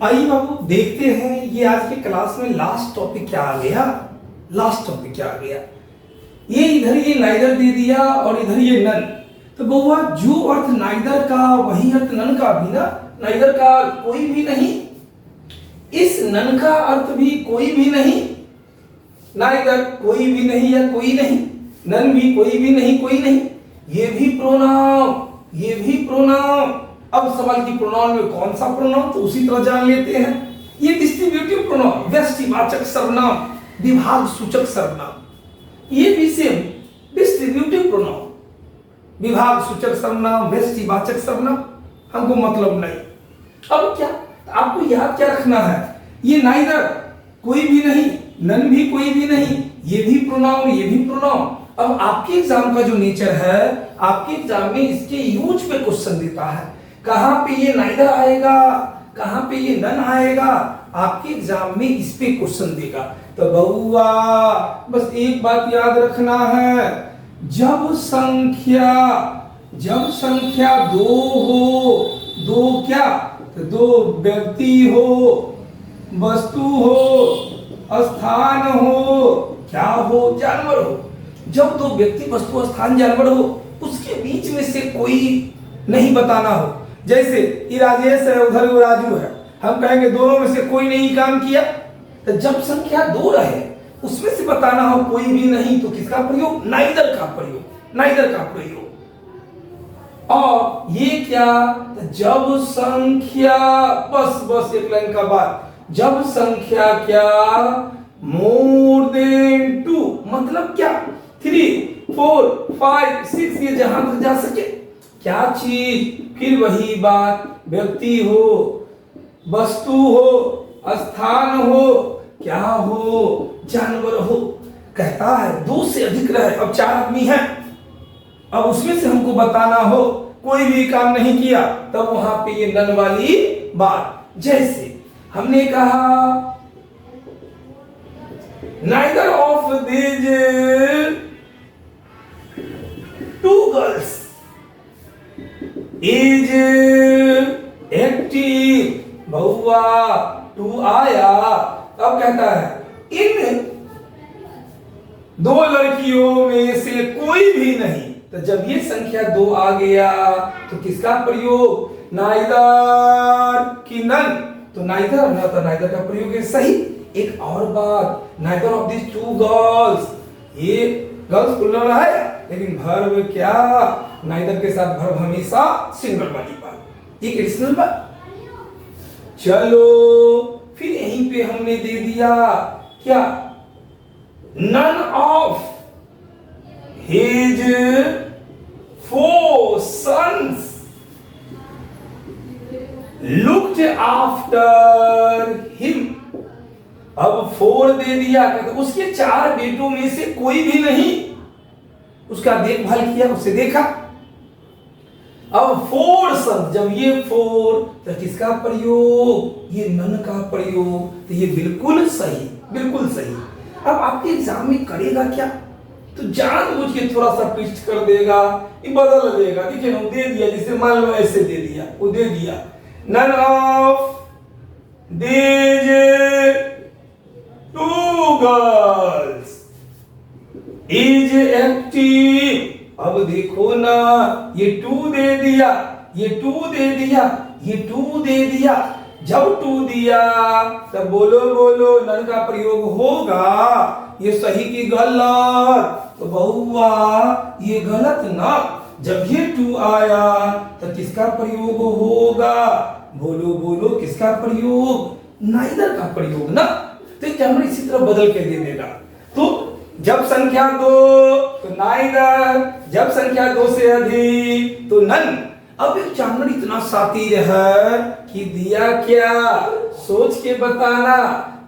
आइए बाबू देखते हैं ये आज के क्लास में लास्ट टॉपिक क्या आ गया। लास्ट टॉपिक क्या आ गया, ये इधर ये नाइदर दे दिया और इधर ये नन। तो बउआ जो अर्थ नाइदर का वही अर्थ नन का भी ना। नाइदर का कोई भी नहीं, इस नन का अर्थ भी कोई भी नहीं। नाइदर कोई भी नहीं या कोई नहीं, नन भी कोई भी नहीं कोई नहीं, ये भी प्रोनाउन ये भी प्रोनाउन। अब सवाल की प्रोनाउन में कौन सा प्रोनाउन, तो उसी तरह जान लेते हैं। ये डिस्ट्रीब्यूटिव प्रोनाउन, व्यष्टिवाचक सर्वनाम, विभाग सूचक सर्वनाम। ये भी सेम डिस्ट्रीब्यूटिव प्रोनाउन, विभाग सूचक सर्वनाम, व्यष्टिवाचक सर्वनाम, हमको मतलब नहीं। अब क्या आपको याद क्या रखना है, ये नाइदर कोई भी नहीं, नन भी कोई भी नहीं, ये भी प्रोनाउन ये भी प्रोनाउन। अब आपके एग्जाम का जो नेचर है, आपके एग्जाम में इसके यूज पे क्वेश्चन देता है। कहां पे ये नाइदर आएगा, कहां पे ये नन आएगा, आपके एग्जाम में इस पे क्वेश्चन देगा। तो बउआ बस एक बात याद रखना है, जब संख्या दो हो, दो क्या, तो दो व्यक्ति हो, वस्तु हो, स्थान हो, क्या हो, जानवर हो। जब दो व्यक्ति वस्तु स्थान जानवर हो, उसके बीच में से कोई नहीं बताना हो। जैसे ये राजेश है, उधर वो राजू है, हम कहेंगे दोनों में से कोई नहीं काम किया। तो जब संख्या दो रहे उसमें से बताना हो कोई भी नहीं, तो किसका प्रयोग, नाइदर का प्रयोग, नाइदर का प्रयोग। और ये क्या, तो जब संख्या, बस एक लाइन का बात, जब संख्या क्या मोर देन टू, मतलब क्या 3, 4, 5, 6 ये जहां तक जा सके, क्या चीज, फिर वही बात, व्यक्ति हो, वस्तु हो, स्थान हो, क्या हो, जानवर हो। कहता है दो से अधिक रहे, अब 4 आदमी हैं, अब उसमें से हमको बताना हो कोई भी काम नहीं किया, तब वहां पे ये नन वाली बात। जैसे हमने कहा neither of these two girls is active। Bahua to आया, अब कहता है इन दो लड़कियों में से कोई भी नहीं। तो जब ये संख्या 2 आ गया तो किसका प्रयोग, नाइदर की नन, तो नाइदर ना, तो नाइदर का प्रयोग है सही। एक और बात, neither of this two girls, ये गर्ल्स प्लूरल है लेकिन वर्ब क्या, नाइदर के साथ वर्ब हमेशा सिंगल वाली बात, ये कंडीशनल बात। चलो फिर यहीं पे हमने दे दिया क्या, none of his 4 sons looked after him। अब 4 दे दिया, तो उसके 4 बेटों में से कोई भी नहीं उसका देखभाल किया, उसे देखा। अब 4 sons, जब ये 4, तो किसका प्रयोग, ये नन का प्रयोग, तो ये बिल्कुल सही, बिल्कुल सही। अब आपके एग्जाम में करेगा क्या, तो जानबूझ के थोड़ा सा ट्विस्ट कर देगा, ये बदल देगा। देखिए ना, दे दिया, जैसे मान लो ऐसे दे दिया, वो दे दिया none of these two girls is active. अब देखो ना, ये 2 दे दिया, ये 2 दे दिया, ये 2 दे दिया। जब 2 दिया तब बोलो बोलो नन का प्रयोग होगा। ये सही की गलत, तो बहुआ ये गलत ना। जब ये 2 आया तो किसका प्रयोग होगा, बोलो बोलो किसका प्रयोग, नाइदर का प्रयोग ना। तो कैमरा इसी तरह बदल के दे देगा। तो जब संख्या 2 तो नाइदर, जब संख्या 2 से अधिक तो नन। अब एक चांदर इतना शातिर है कि दिया क्या, सोच के बताना।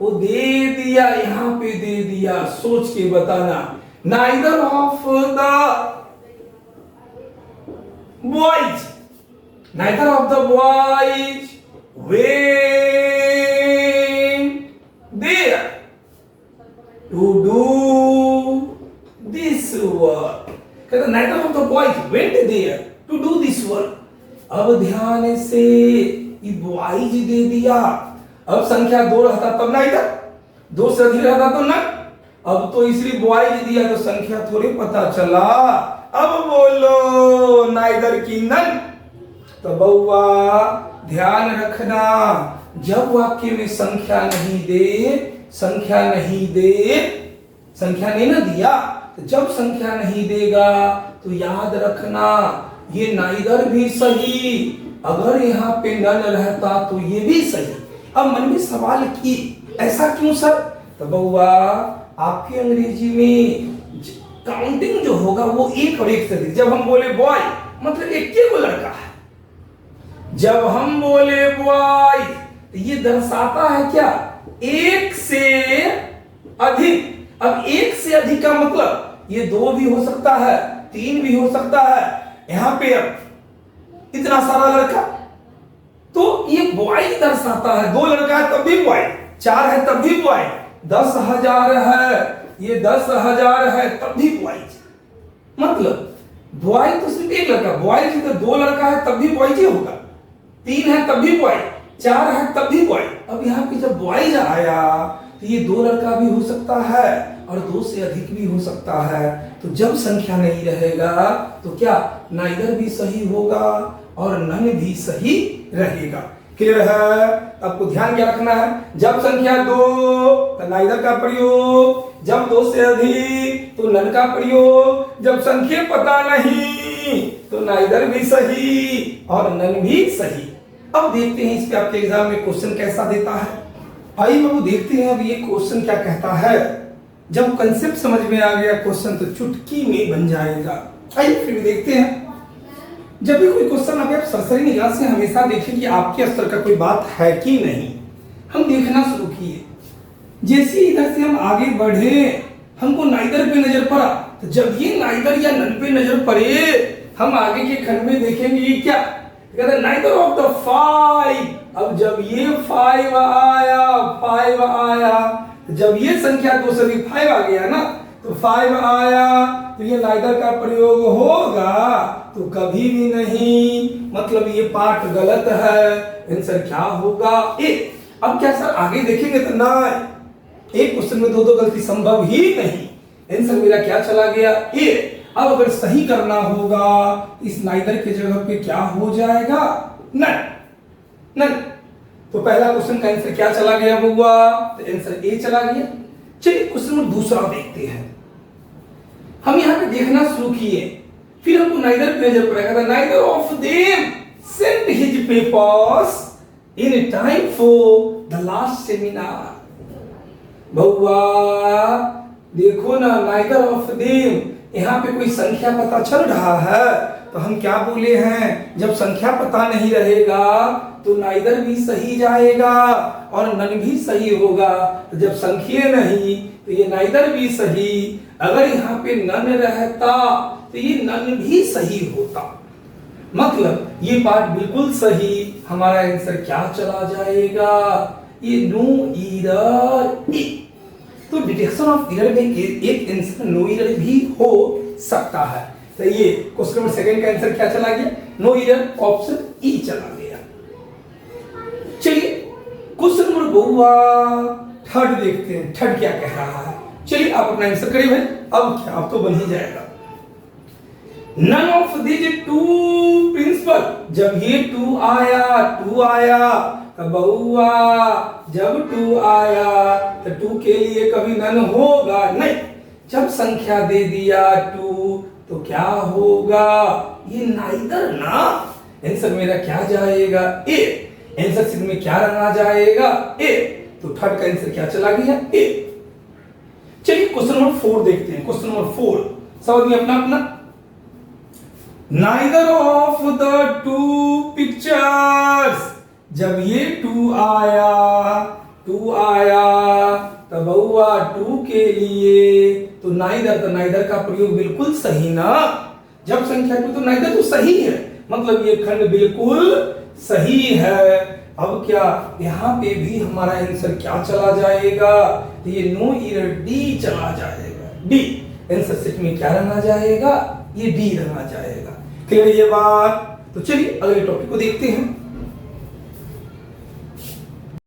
वो दे दिया, यहां पे दे दिया, सोच के बताना। Neither of the boys, neither of the boys went there to do this work. कहता neither of the boys went there to do this work. अब ध्यान से ये बॉयज दे दिया, अब संख्या 2 रहता तब नाइदर, 2 से अधिक रहता तो नन। अब तो इसलिए बॉयज दिया तो संख्या थोड़ी पता चला। अब बोलो नाइदर की नन। तो बउआ ध्यान रखना, जब वाक्य में संख्या नहीं दे, संख्या नहीं ना दिया, तो जब संख्या नहीं देगा तो याद रखना ये नाइदर भी सही, अगर यहाँ पे नन रहता तो ये भी सही। अब मन में सवाल की ऐसा क्यों सर? तो बउआ आपकी अंग्रेजी में काउंटिंग जो होगा वो 1 और 1 से अधिक। जब हम बोले बॉय मतलब एक को लड़का है, जब हम बोले बॉय तो ये दर्शाता है क्या? 1 से अधिक। अब 1 से अधिक का मतलब ये 2 भी हो सकता है, 3 भी हो सकता है। यहां पे अब इतना सारा लड़का, तो ये बॉय दर्शाता है। 2 लड़का है तब भी बॉय, 4 है तब भी बॉय, 10,000 है, ये 10,000 है तब भी बॉय। मतलब बॉय तो सिर्फ एक लड़का, बॉय तो 2 लड़का है तब भी बॉय जी होगा, 3 है तब भी बॉय, 4 है तब भी बॉय। अब यहाँ पे जब बॉय आया तो ये 2 लड़का भी हो सकता है और 2 से अधिक भी हो सकता है। तो जब संख्या नहीं रहेगा तो क्या नाइदर भी सही होगा और नन भी सही रहेगा। क्लियर है? आपको ध्यान क्या रखना है? जब संख्या 2 तो नाइदर का प्रयोग, जब 2 से अधिक तो नन का प्रयोग, जब संख्या पता नहीं तो नाइदर भी सही और नन भी सही। अब देखते हैं इस पे आपके एग्जाम में क्वेश्चन कैसा देता है। आइए बाबू देखते हैं अब ये क्वेश्चन क्या कहता है। जब कंसेप्ट समझ में आ गया क्वेश्चन तो चुटकी में बन जाएगा। आइए फिर देखते हैं। जब भी कोई क्वेश्चन आप सरसरी निगाह से हमेशा देखें कि आपके स्तर का कोई बात है कि नहीं। हम देखना शुरू किए, जैसे इधर से हम आगे बढ़े हमको नाइदर पे नजर पड़ा, तो जब ये नाइदर या नन पे नजर पड़े हम आगे के खंड में देखेंगे ये क्या कहते हैं, नाइदर ऑफ द 5। अब जब ये 5 आया, जब ये संख्या 2 से भी 5 आ गया ना, तो 5 आया तो ये नाइदर का प्रयोग होगा तो कभी भी नहीं, मतलब ये पार्ट गलत है। आंसर क्या होगा? ए। अब क्या सर आगे देखेंगे तो ना, एक क्वेश्चन में 2 गलती संभव ही नहीं। आंसर मेरा क्या चला गया? ए। अब अगर सही करना होगा इस नाइदर के जगह पे क्या हो जाएगा? नन। तो पहला क्वेश्चन का आंसर क्या चला गया बउआ? तो आंसर ए चला गया। चलिए क्वेश्चन नंबर दूसरा देखते हैं। हम यहाँ पे देखना शुरू किए, फिर हमको नाइदर पे नजर पड़ेगा। Neither of them sent his papers in time for the last seminar. बउआ देखो ना, नाइदर ऑफ देम, यहाँ पे कोई संख्या पता चल रहा है तो हम क्या बोले हैं? जब संख्या पता नहीं रहेगा तो नाइदर भी सही जाएगा और नन भी सही होगा। तो जब संख्या नहीं तो ये नाइदर भी सही, अगर यहाँ पे नन रहता तो ये नन भी सही होता। मतलब ये पार्ट बिल्कुल सही, हमारा आंसर क्या चला जाएगा? ये नो ईरर। तो डिटेक्शन ऑफ एरर में एक आंसर नो एरर भी हो सकता है। तो ये क्वेश्चन नंबर सेकंड का आंसर क्या चला गया? नो एरर, ऑप्शन ई चला गया। चलिए क्वेश्चन नंबर बउआ थर्ड देखते हैं, थर्ड क्या कह रहा है। चलिए आप अपना आंसर करिए भाई। अब क्या, अब तो बन ही जाएगा। नन ऑफ दीज 2 प्रिंसिपल, जब ये 2 आया तो बउआ जब 2 आया तो 2 के लिए कभी नन होगा नहीं। जब संख्या दे दिया 2 तो क्या होगा? ये नाइदर ना। आंसर मेरा क्या जाएगा? ए। आंसर सिर्फ में क्या रखना जाएगा? ए। तो थर्ड का आंसर क्या चला गया? ए। चलिए क्वेश्चन नंबर 4 देखते हैं। क्वेश्चन नंबर 4 समझ में अपना नाइदर ऑफ द 2 पिक्चर्स, जब ये 2 आया तो बउआ 2 के लिए तो नाइदर का प्रयोग बिल्कुल सही ना। जब संख्या 2 तो नाइदर तो सही है, मतलब ये खंड बिल्कुल सही है। अब क्या यहाँ पे भी हमारा आंसर क्या चला जाएगा? तो ये नो एरर डी चला जाएगा। डी आंसर सेट में क्या रहना जाएगा? ये डी रहना जाएगा। क्लियर ये बात? तो चलिए अगले टॉपिक को देखते हैं।